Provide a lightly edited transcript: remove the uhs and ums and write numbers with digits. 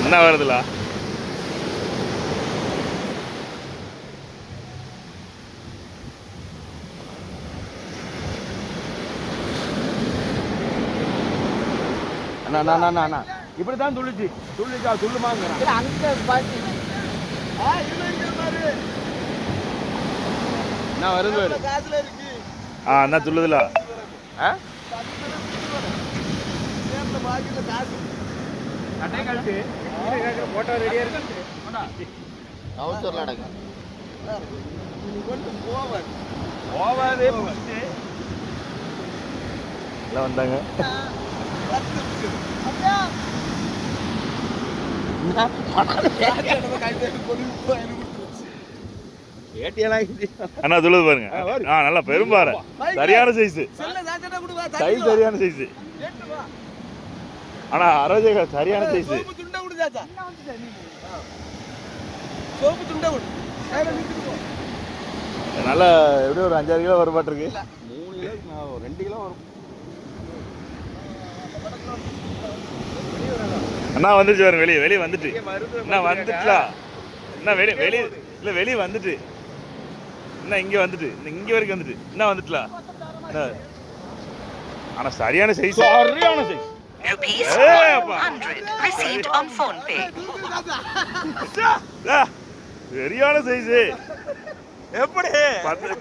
என்ன வருதுல அண்ணா இப்படித்தான் துள்ளிச்சா துள்ளுமாங்கிறான் அங்க பாட்டி என்ன வருது பாரு. என்ன துள்ளுதுல போட்டோ ரெடியா இருக்கு போவாதே எல்லாம் வந்தாங்க அண்ணா துள்ளுது பாருங்க நல்லா பெரும்பாறை சரியான சைஸ் சரியான சைஸ் ஆனா அரோஜக சரியான சைஸ் நல்லா எப்படியும் ஒரு 5-6 கிலோ வரப்பாட்டிருக்கு 3 கிலோ 2 கிலோ வரும் அண்ணா வந்துருச்சு பாருங்க வெளியே வந்துட்டு என்ன வந்துட்டுலாம் என்ன வெளியே வந்துட்டு என்ன இங்கே வந்துட்டு இங்கே வரைக்கும் வந்துட்டு என்ன வந்துட்டுலாம் ஆனா சரியான சைஸ் சரியான சைஸ் சரியான சைஸ் எப்படி 10